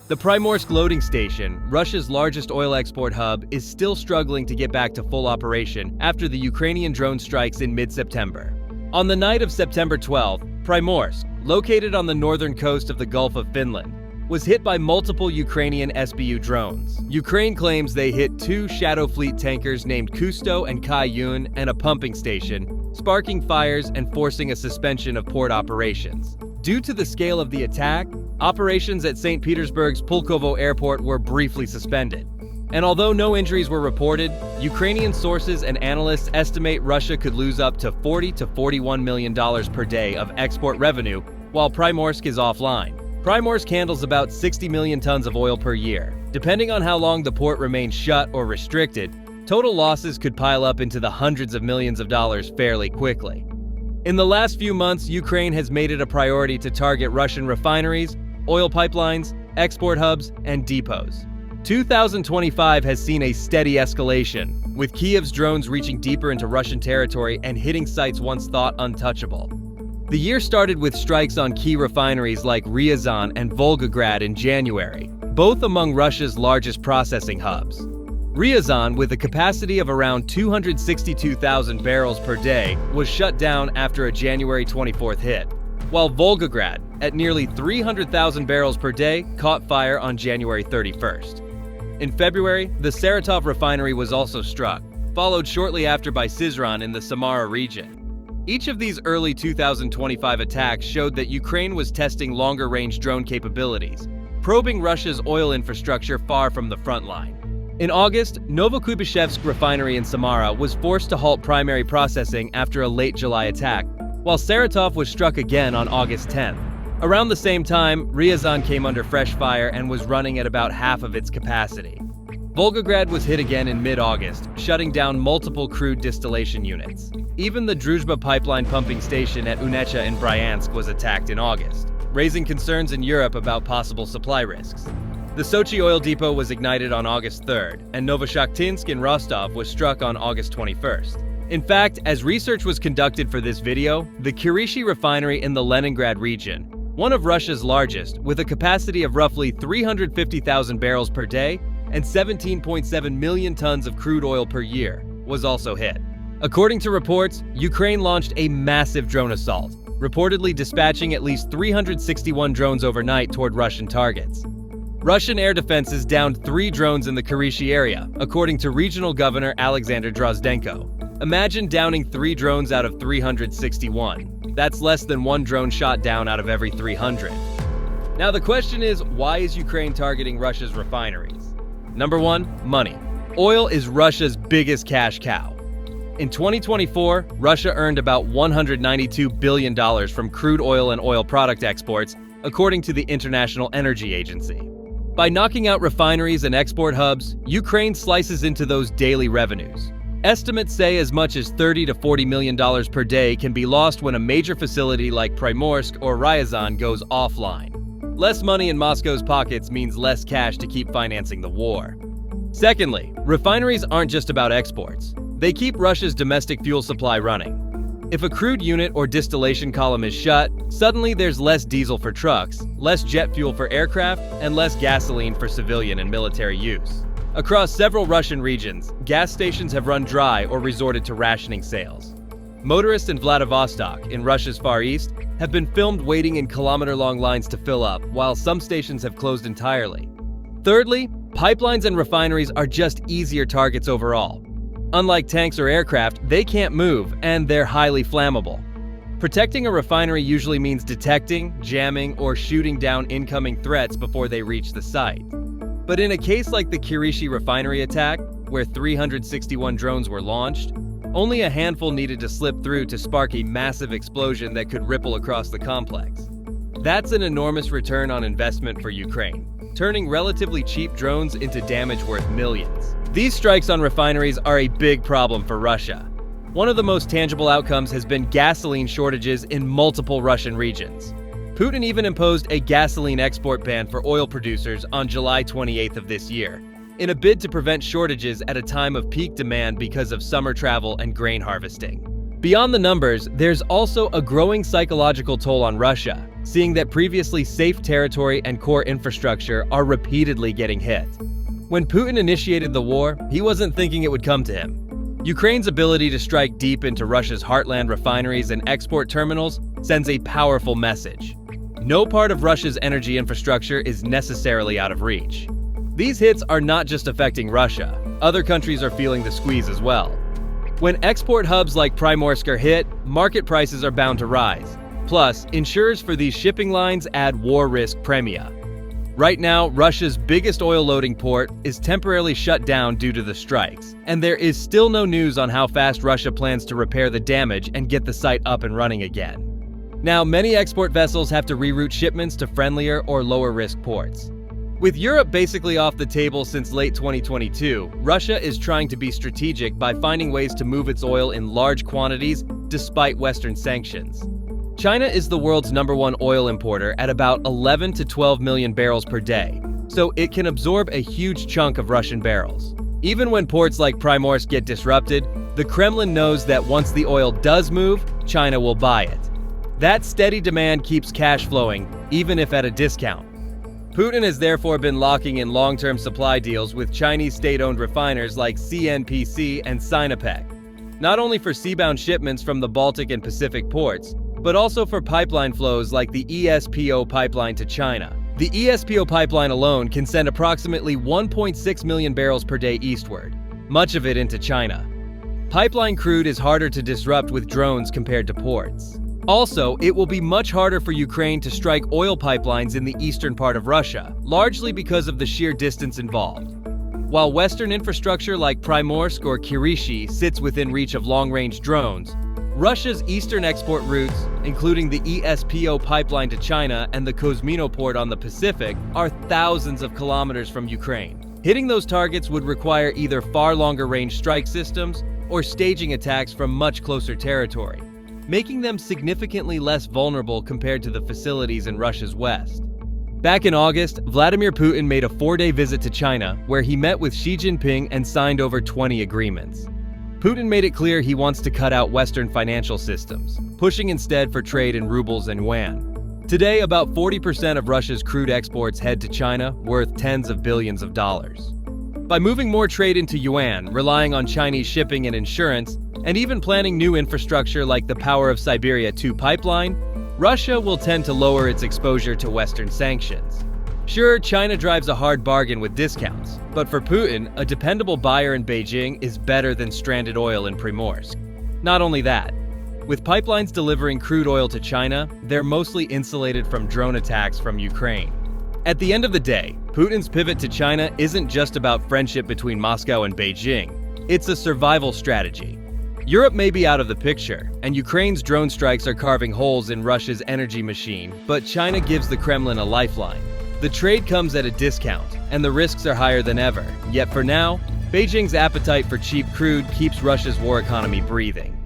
The Primorsk loading station, Russia's largest oil export hub, is still struggling to get back to full operation after the Ukrainian drone strikes in mid-September. On the night of September 12th, Primorsk, located on the northern coast of the Gulf of Finland, was hit by multiple Ukrainian SBU drones. Ukraine claims they hit two Shadow Fleet tankers named Kusto and Kai-Yun and a pumping station, sparking fires and forcing a suspension of port operations. Due to the scale of the attack, operations at St. Petersburg's Pulkovo airport were briefly suspended. And although no injuries were reported, Ukrainian sources and analysts estimate Russia could lose up to $40 to $41 million per day of export revenue while Primorsk is offline. Primorsk handles about 60 million tons of oil per year. Depending on how long the port remains shut or restricted, total losses could pile up into the hundreds of millions of dollars fairly quickly. In the last few months, Ukraine has made it a priority to target Russian refineries, oil pipelines, export hubs, and depots. 2025 has seen a steady escalation, with Kiev's drones reaching deeper into Russian territory and hitting sites once thought untouchable. The year started with strikes on key refineries like Ryazan and Volgograd in January, both among Russia's largest processing hubs. Ryazan, with a capacity of around 262,000 barrels per day, was shut down after a January 24th hit, while Volgograd, at nearly 300,000 barrels per day, caught fire on January 31st. In February, the Saratov refinery was also struck, followed shortly after by Syzran in the Samara region. Each of these early 2025 attacks showed that Ukraine was testing longer-range drone capabilities, probing Russia's oil infrastructure far from the front line. In August, Novokuybishevsk refinery in Samara was forced to halt primary processing after a late July attack, while Saratov was struck again on August 10th. Around the same time, Ryazan came under fresh fire and was running at about half of its capacity. Volgograd was hit again in mid-August, shutting down multiple crude distillation units. Even the Druzhba pipeline pumping station at Unecha in Bryansk was attacked in August, raising concerns in Europe about possible supply risks. The Sochi oil depot was ignited on August 3rd, and Novoshakhtinsk in Rostov was struck on August 21st. In fact, as research was conducted for this video, the Kurishi refinery in the Leningrad region, one of Russia's largest, with a capacity of roughly 350,000 barrels per day and 17.7 million tons of crude oil per year, was also hit. According to reports, Ukraine launched a massive drone assault, reportedly dispatching at least 361 drones overnight toward Russian targets. Russian air defenses downed 3 drones in the Kurishi area, according to Regional Governor Alexander Drozdenko. Imagine downing 3 drones out of 361. That's less than 1 drone shot down out of every 300. Now the question is, why is Ukraine targeting Russia's refineries? Number 1, money. Oil is Russia's biggest cash cow. In 2024, Russia earned about $192 billion from crude oil and oil product exports, according to the International Energy Agency. By knocking out refineries and export hubs, Ukraine slices into those daily revenues. Estimates say as much as $30 to $40 million per day can be lost when a major facility like Primorsk or Ryazan goes offline. Less money in Moscow's pockets means less cash to keep financing the war. Secondly, refineries aren't just about exports. They keep Russia's domestic fuel supply running. If a crude unit or distillation column is shut, suddenly there's less diesel for trucks, less jet fuel for aircraft, and less gasoline for civilian and military use. Across several Russian regions, gas stations have run dry or resorted to rationing sales. Motorists in Vladivostok, in Russia's Far East, have been filmed waiting in kilometer-long lines to fill up, while some stations have closed entirely. Thirdly, pipelines and refineries are just easier targets overall. Unlike tanks or aircraft, they can't move, and they're highly flammable. Protecting a refinery usually means detecting, jamming, or shooting down incoming threats before they reach the site. But in a case like the Kurishi refinery attack, where 361 drones were launched, only a handful needed to slip through to spark a massive explosion that could ripple across the complex. That's an enormous return on investment for Ukraine, turning relatively cheap drones into damage worth millions. These strikes on refineries are a big problem for Russia. One of the most tangible outcomes has been gasoline shortages in multiple Russian regions. Putin even imposed a gasoline export ban for oil producers on July 28th of this year, in a bid to prevent shortages at a time of peak demand because of summer travel and grain harvesting. Beyond the numbers, there's also a growing psychological toll on Russia. seeing that previously safe territory and core infrastructure are repeatedly getting hit. When Putin initiated the war, he wasn't thinking it would come to him. Ukraine's ability to strike deep into Russia's heartland refineries and export terminals sends a powerful message. No part of Russia's energy infrastructure is necessarily out of reach. These hits are not just affecting Russia. Other countries are feeling the squeeze as well. When export hubs like Primorsk are hit, market prices are bound to rise. Plus, insurers for these shipping lines add war risk premia. Right now, Russia's biggest oil loading port is temporarily shut down due to the strikes, and there is still no news on how fast Russia plans to repair the damage and get the site up and running again. Now, many export vessels have to reroute shipments to friendlier or lower-risk ports. With Europe basically off the table since late 2022, Russia is trying to be strategic by finding ways to move its oil in large quantities despite Western sanctions. China is the world's #1 oil importer at about 11 to 12 million barrels per day, so it can absorb a huge chunk of Russian barrels. Even when ports like Primorsk get disrupted, the Kremlin knows that once the oil does move, China will buy it. That steady demand keeps cash flowing, even if at a discount. Putin has therefore been locking in long-term supply deals with Chinese state-owned refiners like CNPC and Sinopec, not only for seabound shipments from the Baltic and Pacific ports, but also for pipeline flows like the ESPO pipeline to China. The ESPO pipeline alone can send approximately 1.6 million barrels per day eastward, much of it into China. Pipeline crude is harder to disrupt with drones compared to ports. Also, it will be much harder for Ukraine to strike oil pipelines in the eastern part of Russia, largely because of the sheer distance involved. While Western infrastructure like Primorsk or Kirishi sits within reach of long-range drones, Russia's eastern export routes, including the ESPO pipeline to China and the Kozmino port on the Pacific, are thousands of kilometers from Ukraine. Hitting those targets would require either far longer-range strike systems or staging attacks from much closer territory, making them significantly less vulnerable compared to the facilities in Russia's west. Back in August, Vladimir Putin made a 4-day visit to China, where he met with Xi Jinping and signed over 20 agreements. Putin made it clear he wants to cut out Western financial systems, pushing instead for trade in rubles and yuan. Today, about 40% of Russia's crude exports head to China, worth tens of billions of dollars. By moving more trade into yuan, relying on Chinese shipping and insurance, and even planning new infrastructure like the Power of Siberia 2 pipeline, Russia will tend to lower its exposure to Western sanctions. Sure, China drives a hard bargain with discounts, but for Putin, a dependable buyer in Beijing is better than stranded oil in Primorsk. Not only that, with pipelines delivering crude oil to China, they're mostly insulated from drone attacks from Ukraine. At the end of the day, Putin's pivot to China isn't just about friendship between Moscow and Beijing. It's a survival strategy. Europe may be out of the picture, and Ukraine's drone strikes are carving holes in Russia's energy machine, but China gives the Kremlin a lifeline. The trade comes at a discount, and the risks are higher than ever. Yet for now, Beijing's appetite for cheap crude keeps Russia's war economy breathing.